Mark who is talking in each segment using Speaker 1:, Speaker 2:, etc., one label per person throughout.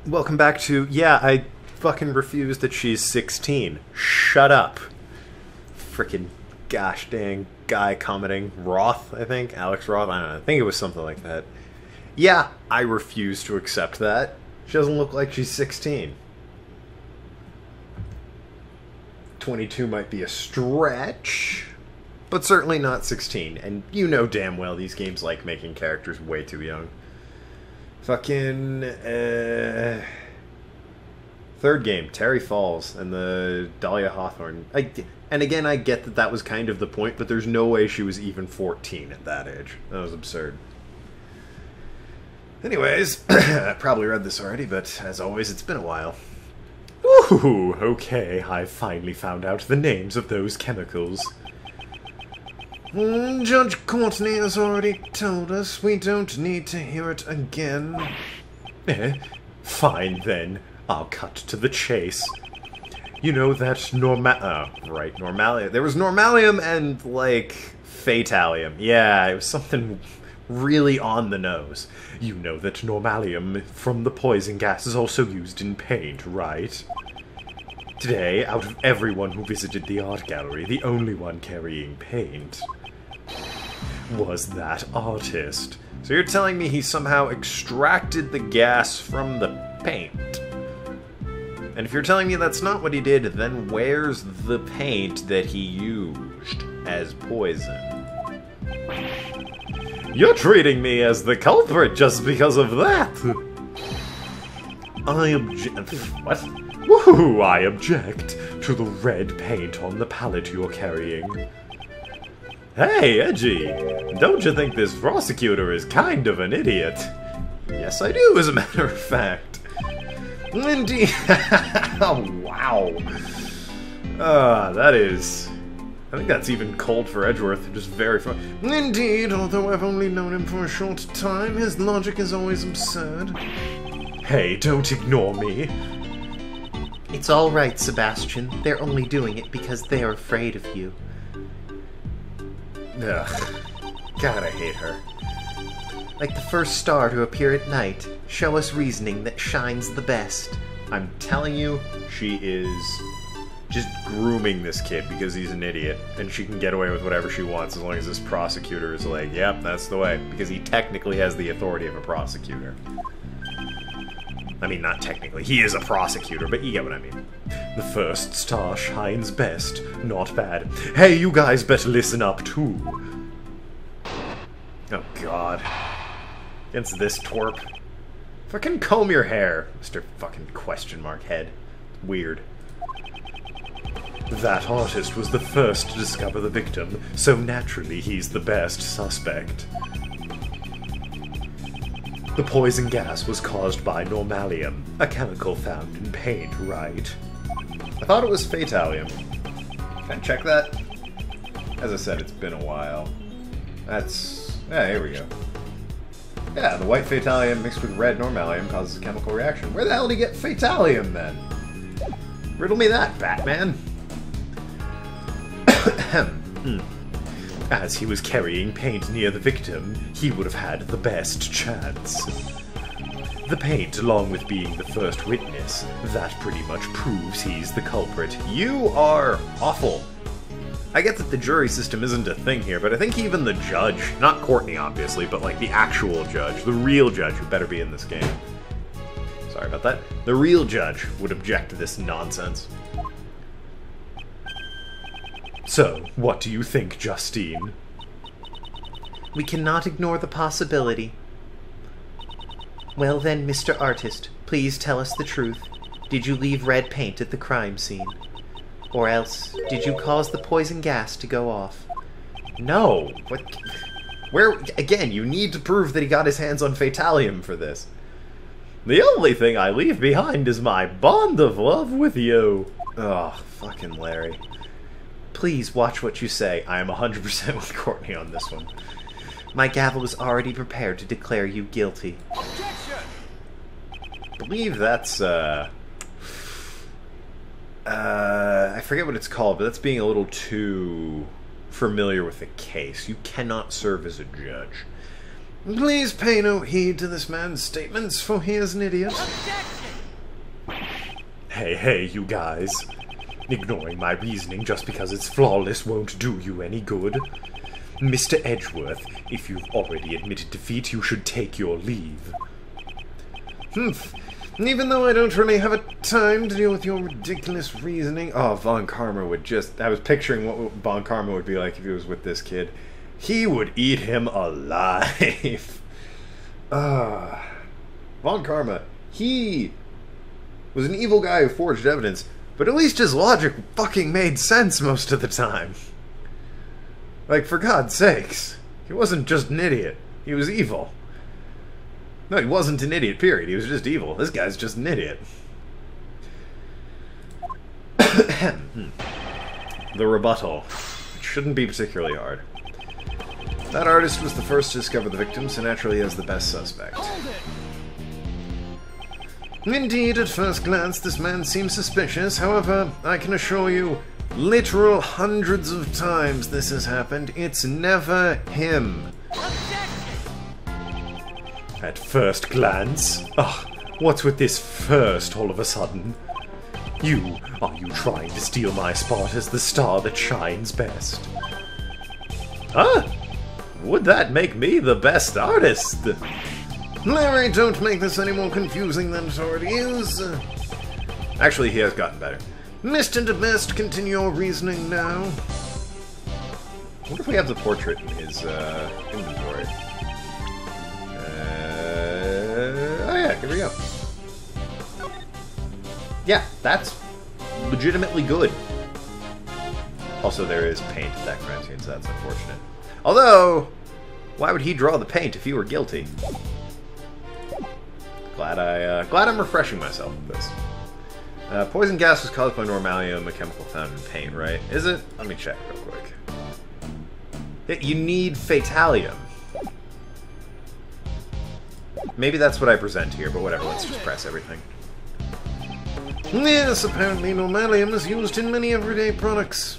Speaker 1: Welcome back to, yeah, I fucking refuse that she's 16. Shut up. Frickin' gosh dang guy commenting. Roth, I think? Alex Roth? I don't know. I think it was something like that. Yeah, I refuse to accept that. She doesn't look like she's 16. 22 might be a stretch, but certainly not 16. And you know damn well these games like making characters way too young. Fucking, third game, Terry Falls and the Dahlia Hawthorne. And again, I get that that was kind of the point, but there's no way she was even 14 at that age. That was absurd. Anyways, I probably read this already, but as always, it's been a while. Ooh, okay, I finally found out the names of those chemicals. Judge Courtney has already told us. We don't need to hear it again. Fine then. I'll cut to the chase. You know that normalium. There was normalium and, like, fatalium. Yeah, it was something really on the nose. You know that normalium from the poison gas is also used in paint, right? Today, out of everyone who visited the art gallery, the only one carrying paint was that artist. So you're telling me he somehow extracted the gas from the paint? And if you're telling me that's not what he did, then where's the paint that he used as poison? You're treating me as the culprit just because of that! What? Woohoo! I object to the red paint on the palette you're carrying. Hey, Edgy! Don't you think this prosecutor is kind of an idiot? Yes, I do, as a matter of fact. Indeed. Oh, wow. That is... I think that's even cold for Edgeworth, just very fun. Indeed, although I've only known him for a short time, his logic is always absurd. Hey, don't ignore me.
Speaker 2: It's all right, Sebastian. They're only doing it because they're afraid of you.
Speaker 1: Ugh. God, I hate her.
Speaker 2: Like the first star to appear at night, show us reasoning that shines the best.
Speaker 1: I'm telling you, she is just grooming this kid because he's an idiot, and she can get away with whatever she wants as long as this prosecutor is like, yep, that's the way, because he technically has the authority of a prosecutor. I mean, not technically, he is a prosecutor, but you get what I mean. The first star shines best, not bad. Hey, you guys better listen up too. Oh god. Against this twerp. Fucking comb your hair, Mr. fucking question mark head. Weird. That artist was the first to discover the victim, so naturally he's the best suspect. The poison gas was caused by normalium, a chemical found in paint, right? I thought it was fatalium. Can I check that? As I said, it's been a while. That's... yeah, here we go. Yeah, the white fatalium mixed with red normalium causes a chemical reaction. Where the hell did he get fatalium, then? Riddle me that, Batman! As he was carrying paint near the victim, he would have had the best chance. The paint, along with being the first witness, that pretty much proves he's the culprit. You are awful. I get that the jury system isn't a thing here, but I think even the judge, not Courtney obviously, but like the actual judge, the real judge who better be in this game. Sorry about that. The real judge would object to this nonsense. So, what do you think, Justine?
Speaker 2: We cannot ignore the possibility. Well then, Mr. Artist, please tell us the truth. Did you leave red paint at the crime scene? Or else, did you cause the poison gas to go off?
Speaker 1: No! What? Where? Again, you need to prove that he got his hands on fatalium for this. The only thing I leave behind is my bond of love with you. Ugh, fucking Larry.
Speaker 2: Please watch what you say.
Speaker 1: I am 100% with Courtney on this one.
Speaker 2: My gavel is already prepared to declare you guilty.
Speaker 1: Objection! I believe that's, I forget what it's called, but that's being a little too familiar with the case. You cannot serve as a judge. Please pay no heed to this man's statements, for he is an idiot. Objection! Hey, you guys. Ignoring my reasoning just because it's flawless won't do you any good. Mr. Edgeworth, if you've already admitted defeat, you should take your leave. Even though I don't really have a time to deal with your ridiculous reasoning... Oh, Von Karma would just... I was picturing what Von Karma would be like if he was with this kid. He would eat him alive. Von Karma, he was an evil guy who forged evidence, but at least his logic fucking made sense most of the time. Like, for God's sakes. He wasn't just an idiot. He was evil. No, he wasn't an idiot, period. He was just evil. This guy's just an idiot. The rebuttal. It shouldn't be particularly hard. That artist was the first to discover the victim, so naturally he is the best suspect. Indeed, at first glance, this man seems suspicious. However, I can assure you, literal hundreds of times this has happened. It's never him. At first glance? Ugh, what's with this first all of a sudden? Are you trying to steal my spot as the star that shines best? Huh? Would that make me the best artist? Larry, don't make this any more confusing than it already is. Actually, he has gotten better. Mr. DeBest, continue your reasoning now. I wonder if we have the portrait in his inventory. Oh yeah, here we go. Yeah, that's legitimately good. Also, there is paint at that crime scene, so that's unfortunate. Although, why would he draw the paint if he were guilty? Glad I'm refreshing myself with this. Poison gas was caused by normalium, a chemical found in paint, right? Is it? Let me check real quick. You need fatalium. Maybe that's what I present here, but whatever, let's just press everything. Yes, apparently normalium is used in many everyday products.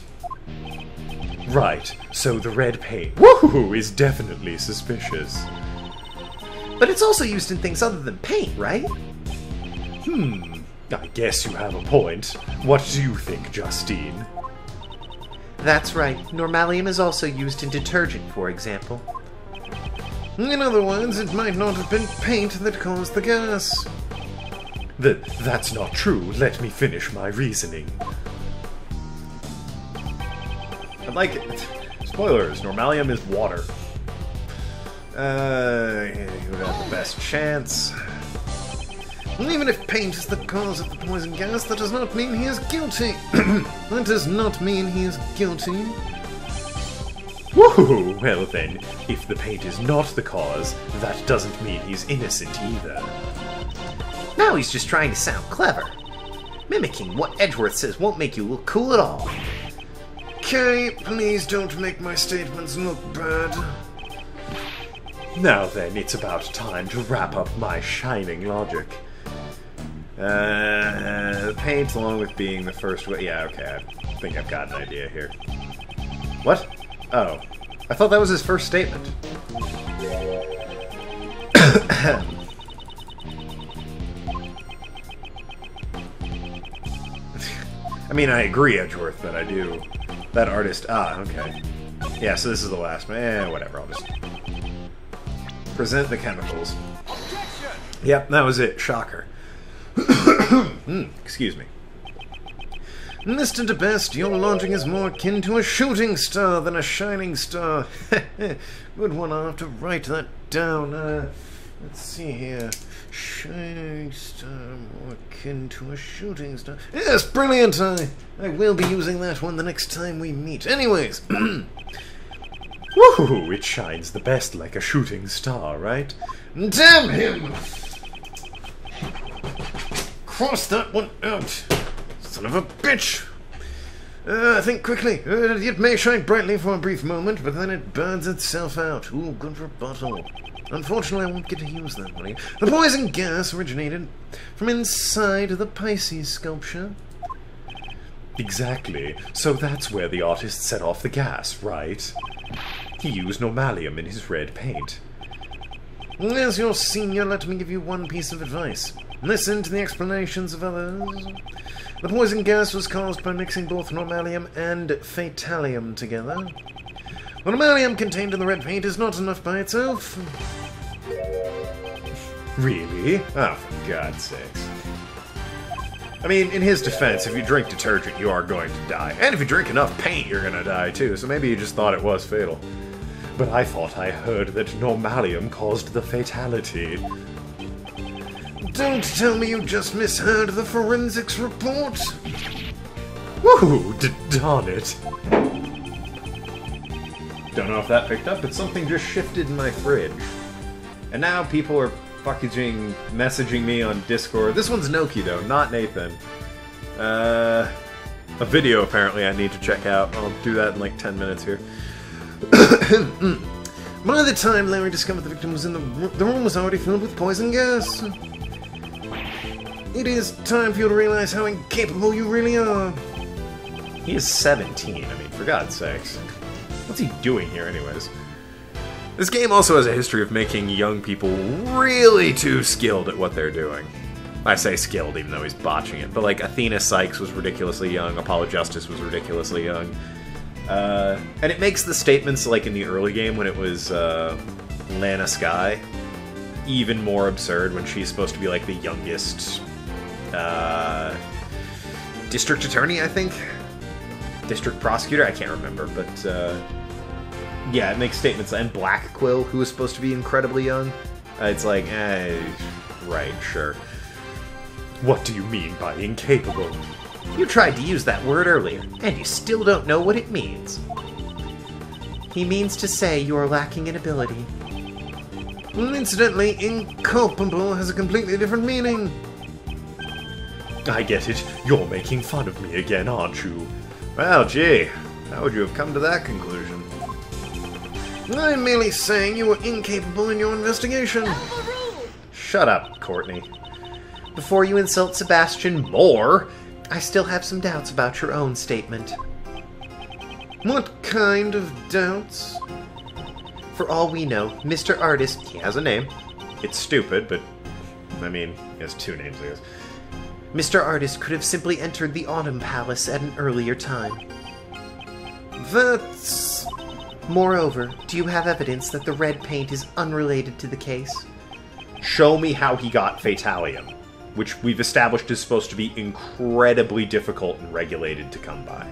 Speaker 1: Right, so the red paint, woohoo, is definitely suspicious. But it's also used in things other than paint, right? I guess you have a point. What do you think, Justine?
Speaker 2: That's right. Normalium is also used in detergent, for example.
Speaker 3: In other words, it might not have been paint that caused the gas.
Speaker 1: That's not true. Let me finish my reasoning. I'd like it. Spoilers, normalium is water. Who would have the best chance?
Speaker 3: Even if paint is the cause of the poison gas, that does not mean he is guilty. That does not mean he is guilty.
Speaker 1: Woohoo! Well then, if the paint is not the cause, that doesn't mean he's innocent either.
Speaker 2: Now he's just trying to sound clever. Mimicking what Edgeworth says won't make you look cool at all.
Speaker 3: Okay, please don't make my statements look bad.
Speaker 1: Now then, it's about time to wrap up my shining logic. Paint, along with being the first way. Yeah, okay, I think I've got an idea here. What? Oh. I thought that was his first statement. I mean, I agree, Edgeworth, but I do. That artist. Ah, okay. Yeah, so this is the last one. Whatever, I'll just present the chemicals. Yep, that was it. Shocker. Excuse me.
Speaker 3: Mr. DeBest, your logic is more akin to a shooting star than a shining star. Good one, I'll have to write that down. Let's see here. Shining star, more akin to a shooting star. Yes, brilliant! I will be using that one the next time we meet. Anyways.
Speaker 1: Woohoo! It shines the best like a shooting star, right?
Speaker 3: Damn him! Cross that one out. Son of a bitch! Think quickly. It may shine brightly for a brief moment, but then it burns itself out. Ooh, good rebuttal. Unfortunately, I won't get to use that money. The poison gas originated from inside the Pisces sculpture.
Speaker 1: Exactly. So that's where the artist set off the gas, right? He used normalium in his red paint.
Speaker 3: As your senior, let me give you one piece of advice. Listen to the explanations of others. The poison gas was caused by mixing both normalium and fatalium together. The normalium contained in the red paint is not enough by itself.
Speaker 1: Really? Oh, for God's sakes. I mean, in his defense, if you drink detergent, you are going to die. And if you drink enough paint, you're going to die too, so maybe you just thought it was fatal. But I thought I heard that normalium caused the fatality.
Speaker 3: Don't tell me you just misheard the forensics report.
Speaker 1: Woohoo! Darn it. Don't know if that picked up, but something just shifted in my fridge. And now people are fucking messaging me on Discord. This one's Noki, though, not Nathan. A video, apparently, I need to check out. I'll do that in like 10 minutes here.
Speaker 3: By the time Larry discovered the victim was in the room was already filled with poison gas. It is time for you to realize how incapable you really are.
Speaker 1: He is 17, I mean, for God's sakes. What's he doing here, anyways? This game also has a history of making young people really too skilled at what they're doing. I say skilled, even though he's botching it. But, like, Athena Sykes was ridiculously young, Apollo Justice was ridiculously young. And it makes the statements, like, in the early game when it was, Lana Skye, even more absurd when she's supposed to be, like, the youngest, district attorney, I think? District prosecutor? I can't remember, but, yeah, it makes statements. And Black Quill, who was supposed to be incredibly young, it's like, right, sure. What do you mean by incapable?
Speaker 2: You tried to use that word earlier, and you still don't know what it means. He means to say you are lacking in ability.
Speaker 3: Well, incidentally, inculpable has a completely different meaning.
Speaker 1: I get it. You're making fun of me again, aren't you? Well, gee, how would you have come to that conclusion?
Speaker 3: I'm merely saying you were incapable in your investigation.
Speaker 1: Shut up, Courtney.
Speaker 2: Before you insult Sebastian more, I still have some doubts about your own statement.
Speaker 3: What kind of doubts?
Speaker 2: For all we know, Mr. Artist...
Speaker 1: He has a name. It's stupid, but... I mean, he has two names, I guess.
Speaker 2: Mr. Artist could have simply entered the Autumn Palace at an earlier time.
Speaker 3: That's...
Speaker 2: Moreover, do you have evidence that the red paint is unrelated to the case?
Speaker 1: Show me how he got Fatalium, which we've established is supposed to be incredibly difficult and regulated to come by.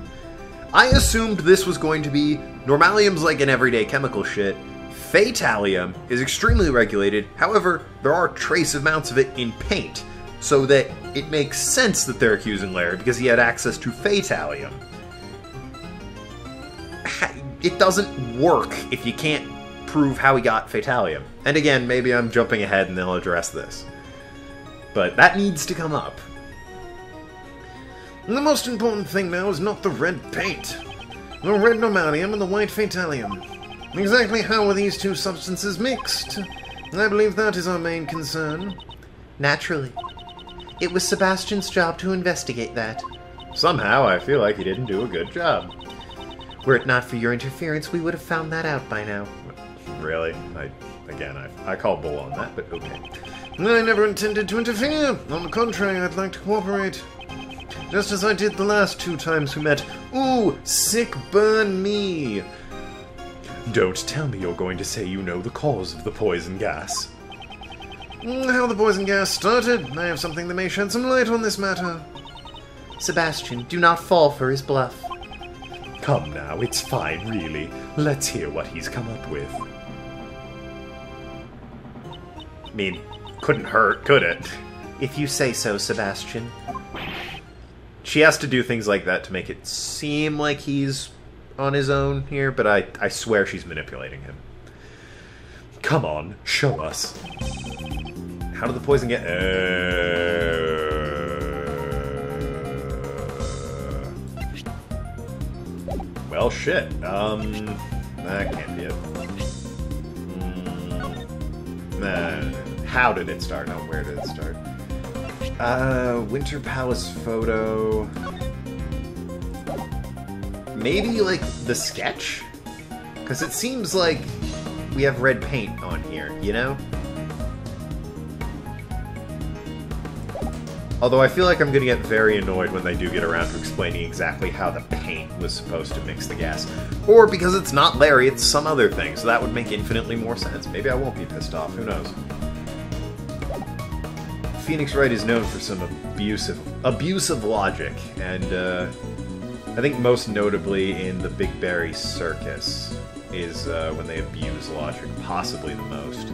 Speaker 1: I assumed this was going to be... Normalium's like an everyday chemical shit. Fatalium is extremely regulated, however, there are trace amounts of it in paint, so that it makes sense that they're accusing Larry because he had access to Fatalium. It doesn't work if you can't prove how he got Fatalium. And again, maybe I'm jumping ahead and they'll address this. But that needs to come up.
Speaker 3: The most important thing now is not the red paint. The red normalium and the white fatalium. Exactly how were these two substances mixed? I believe that is our main concern.
Speaker 2: Naturally. It was Sebastian's job to investigate that.
Speaker 1: Somehow, I feel like he didn't do a good job.
Speaker 2: Were it not for your interference, we would have found that out by now.
Speaker 1: Really? I call bull on that, but okay.
Speaker 3: I never intended to interfere. On the contrary, I'd like to cooperate. Just as I did the last 2 times we met. Ooh, sick burn me.
Speaker 1: Don't tell me you're going to say you know the cause of the poison gas.
Speaker 3: How the poison gas started. I have something that may shed some light on this matter.
Speaker 2: Sebastian, do not fall for his bluff.
Speaker 1: Come now, it's fine, really. Let's hear what he's come up with. I mean, couldn't hurt, could it?
Speaker 2: If you say so, Sebastian.
Speaker 1: She has to do things like that to make it seem like he's on his own here, but I swear she's manipulating him. Come on, show us. How did the poison get... Well, shit. That can't be it. How did it start? No, where did it start? Winter Palace photo... Maybe, like, the sketch? Because it seems like we have red paint on here, you know? Although I feel like I'm gonna get very annoyed when they do get around to explaining exactly how the paint was supposed to mix the gas. Or because it's not Larry, it's some other thing, so that would make infinitely more sense. Maybe I won't be pissed off, who knows. Phoenix Wright is known for some abusive logic, and I think most notably in the Big Berry Circus is when they abuse logic, possibly the most.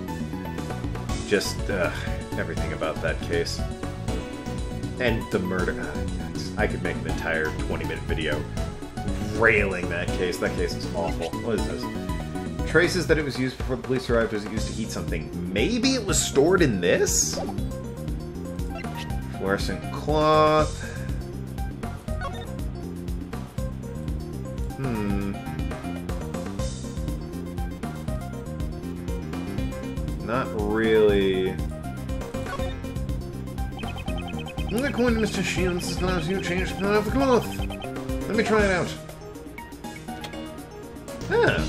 Speaker 1: Just everything about that case. And the murder. I could make an entire 20-minute video railing that case. That case is awful. What is this? Traces that it was used before the police arrived. Was it used to heat something? Maybe it was stored in this? Fluorescent cloth. Not really.
Speaker 3: According to Mr. Shields, this allows you to change the color of the cloth. Let me try it out.
Speaker 1: Huh.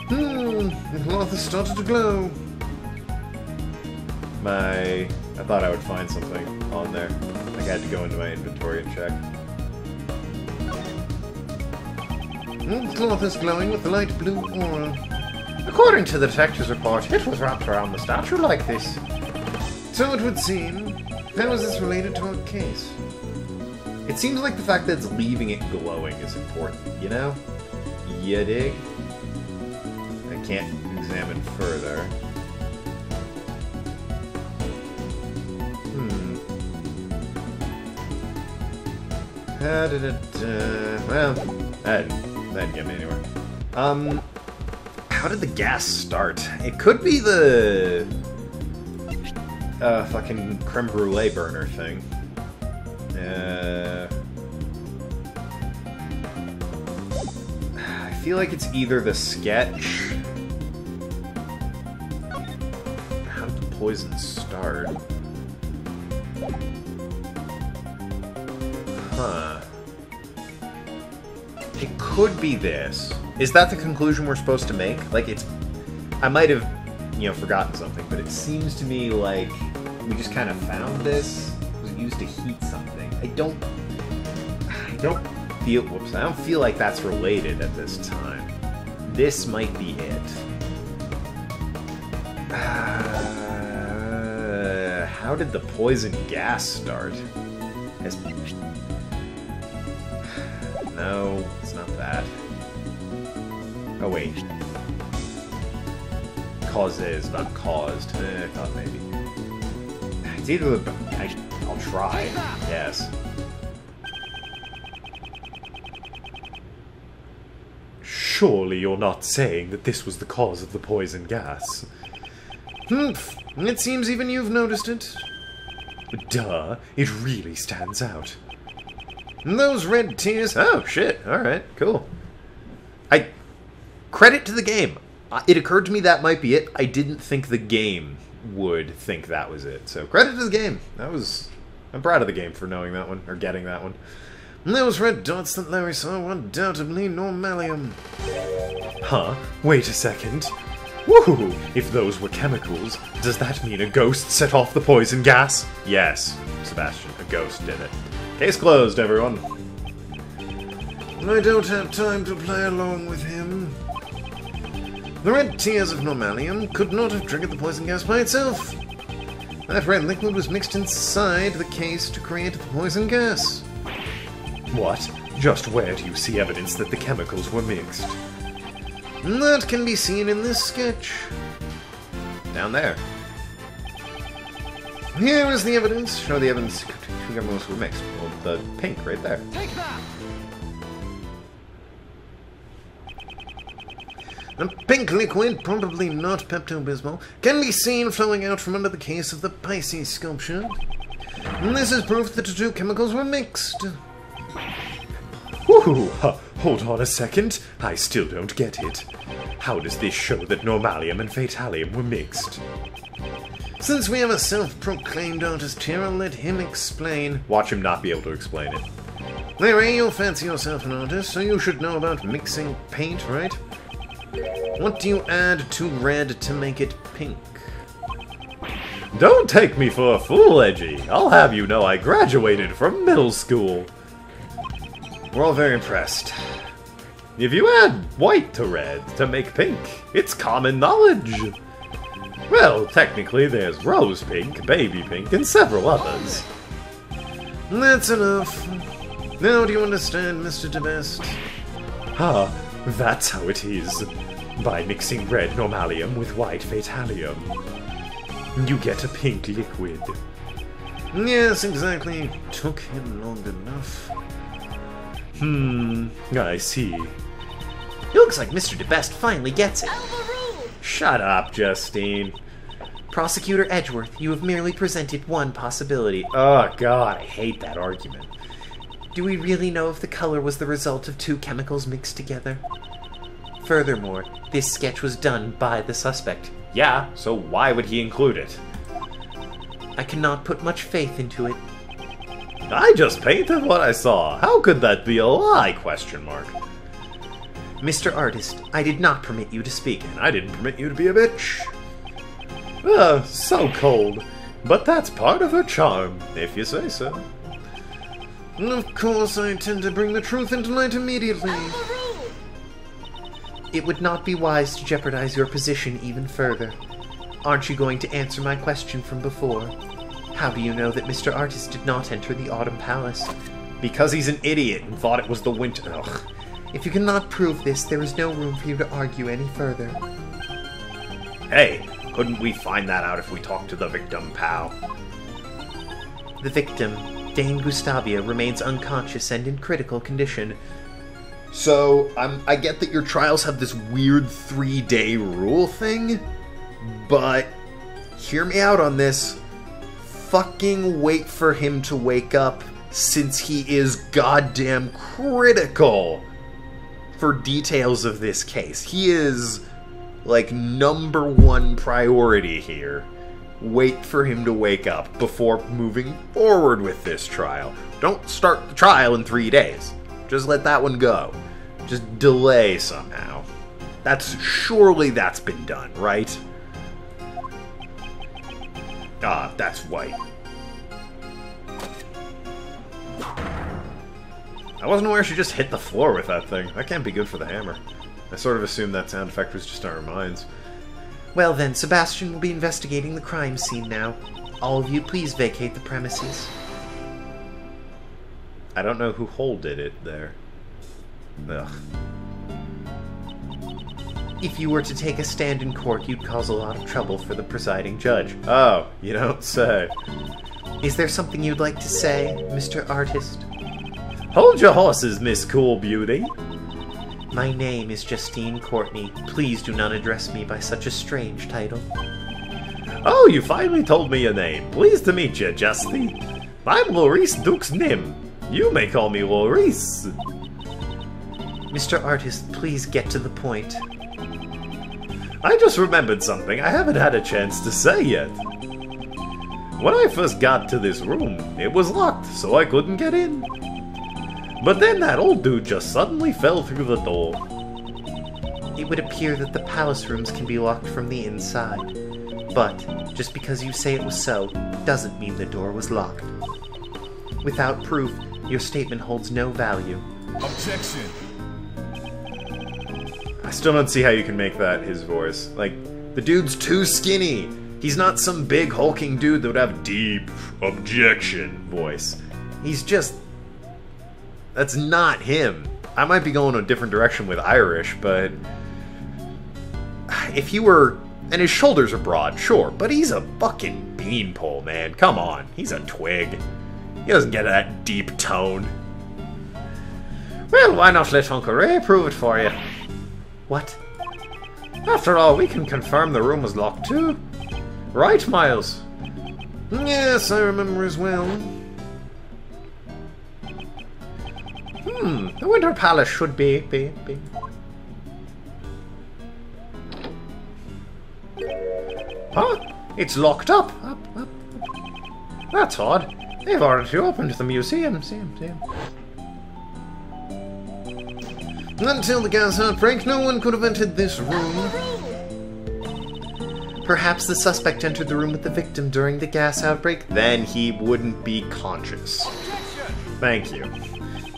Speaker 3: The cloth has started to glow.
Speaker 1: I thought I would find something on there. I had to go into my inventory and check.
Speaker 3: The cloth is glowing with the light blue aura.
Speaker 2: According to the detective's report, it was wrapped around the statue like this.
Speaker 3: So it would seem. How is this related to our case?
Speaker 1: It seems like the fact that it's leaving it glowing is important, you know? You dig? I can't examine further. Well, that didn't get me anywhere. How did the gas start? It could be the fucking creme brulee burner thing. I feel like it's either the sketch. How did the poison start? Huh. It could be this. Is that the conclusion we're supposed to make? Like, it's... I might have, you know, forgotten something, but it seems to me like we just kind of found this. It was used to heat something. I don't feel... Whoops. I don't feel like that's related at this time. This might be it. How did the poison gas start? No, it's not that. Oh, wait. Causes, not caused. I thought maybe. It's either the... I'll try. Yes. Surely you're not saying that this was the cause of the poison gas.
Speaker 3: Humph. It seems even you've noticed it.
Speaker 1: Duh. It really stands out.
Speaker 3: Those red tears...
Speaker 1: Oh, shit. Alright, cool. Credit to the game. It occurred to me that might be it. I didn't think the game would think that was it. So, credit to the game. I'm proud of the game for knowing that one, or getting that one.
Speaker 3: Those red dots that Larry saw were undoubtedly normalium.
Speaker 1: Huh? Wait a second. Woohoo! If those were chemicals, does that mean a ghost set off the poison gas? Yes, Sebastian, a ghost did it. Case closed, everyone.
Speaker 3: I don't have time to play along with him. The red tears of normalium could not have triggered the poison gas by itself. That red liquid was mixed inside the case to create the poison gas.
Speaker 1: What? Just where do you see evidence that the chemicals were mixed?
Speaker 3: That can be seen in this sketch.
Speaker 1: Down there.
Speaker 3: Here is the evidence.
Speaker 1: Show the evidence two chemicals were mixed. Well, the pink right there.
Speaker 4: Take that!
Speaker 3: A pink liquid, probably not Pepto-Bismol, can be seen flowing out from under the case of the Pisces sculpture. This is proof that the two chemicals were mixed.
Speaker 1: Woohoo! Hold on a second. I still don't get it. How does this show that normalium and fatalium were mixed?
Speaker 3: Since we have a self-proclaimed artist here, I'll let him explain.
Speaker 1: Watch him not be able to explain it.
Speaker 3: Larry, you fancy yourself an artist, so you should know about mixing paint, right? What do you add to red to make it pink?
Speaker 1: Don't take me for a fool, Edgy. I'll have you know I graduated from middle school. We're all very impressed. If you add white to red to make pink, it's common knowledge. Well, technically there's rose pink, baby pink, and several others.
Speaker 3: That's enough. Now do you understand, Mr. DeBest?
Speaker 1: Ah, that's how it is. By mixing red normalium with white fatalium, you get a pink liquid.
Speaker 3: Yes, exactly. Took him long enough.
Speaker 1: I see.
Speaker 2: It looks like Mr. DeBest finally gets it.
Speaker 1: Shut up, Justine.
Speaker 2: Prosecutor Edgeworth, you have merely presented one possibility.
Speaker 1: Oh god, I hate that argument.
Speaker 2: Do we really know if the color was the result of two chemicals mixed together? Furthermore, this sketch was done by the suspect.
Speaker 1: Yeah, so why would he include it?
Speaker 2: I cannot put much faith into it.
Speaker 1: I just painted what I saw. How could that be a lie? Question mark.
Speaker 2: Mr. Artist, I did not permit you to speak.
Speaker 1: And I didn't permit you to be a bitch. So cold. But that's part of her charm, if you say so.
Speaker 3: Of course, I intend to bring the truth into light immediately.
Speaker 2: It would not be wise to jeopardize your position even further. Aren't you going to answer my question from before? How do you know that Mr. Artist did not enter the Autumn Palace?
Speaker 1: Because he's an idiot and thought it was the winter. Ugh.
Speaker 2: If you cannot prove this, there is no room for you to argue any further.
Speaker 1: Hey, couldn't we find that out if we talked to the victim, pal?
Speaker 2: The victim, Dane Gustavia, remains unconscious and in critical condition.
Speaker 1: So, I get that your trials have this weird 3-day rule thing, but hear me out on this. Fucking wait for him to wake up, since he is goddamn critical for details of this case. He is, like, #1 priority here. Wait for him to wake up before moving forward with this trial. Don't start the trial in 3 days. Just let that one go. Just delay somehow. Surely that's been done, right? Ah, that's white. I wasn't aware she just hit the floor with that thing. That can't be good for the hammer. I sort of assumed that sound effect was just in our minds.
Speaker 2: Well then, Sebastian will be investigating the crime scene now. All of you, please vacate the premises.
Speaker 1: I don't know who holded it there. Ugh.
Speaker 2: If you were to take a stand in court, you'd cause a lot of trouble for the presiding judge.
Speaker 1: Oh, you don't say.
Speaker 2: Is there something you'd like to say, Mr. Artist?
Speaker 1: Hold your horses, Miss Cool Beauty.
Speaker 2: My name is Justine Courtney. Please do not address me by such a strange title.
Speaker 1: Oh, you finally told me your name. Pleased to meet you, Justine. I'm Maurice Dukes Nim. You may call me Maurice.
Speaker 2: Mr. Artist, please get to the point.
Speaker 1: I just remembered something I haven't had a chance to say yet. When I first got to this room, it was locked, so I couldn't get in. But then that old dude just suddenly fell through the door.
Speaker 2: It would appear that the palace rooms can be locked from the inside. But, just because you say it was so, doesn't mean the door was locked. Without proof, your statement holds no value.
Speaker 4: Objection!
Speaker 1: I still don't see how you can make that his voice. Like, the dude's too skinny. He's not some big hulking dude that would have deep objection voice. He's just... That's not him. I might be going a different direction with Irish, but... If he were... And his shoulders are broad, sure, but he's a fucking beanpole, man. Come on. He's a twig. He doesn't get that deep tone. Well, why not let Uncle Ray prove it for you?
Speaker 2: What?
Speaker 1: After all, we can confirm the room was locked too. Right, Miles?
Speaker 3: Yes, I remember as well.
Speaker 1: The Winter Palace should be. Huh? It's locked up. Up. That's odd. They've already opened the museum.
Speaker 3: Until the gas outbreak, no one could have entered this room.
Speaker 2: Perhaps the suspect entered the room with the victim during the gas outbreak.
Speaker 1: Then he wouldn't be conscious. Thank you.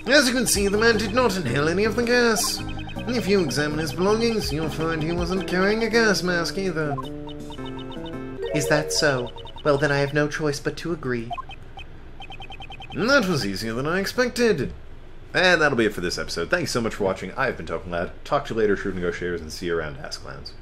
Speaker 3: As you can see, the man did not inhale any of the gas. If you examine his belongings, you'll find he wasn't carrying a gas mask either.
Speaker 2: Is that so? Well, then I have no choice but to agree.
Speaker 3: That was easier than I expected.
Speaker 1: And that'll be it for this episode. Thanks so much for watching. I've been Tokenlad. Talk to you later, Shrewd Negotiators, and see you around Ask Clowns.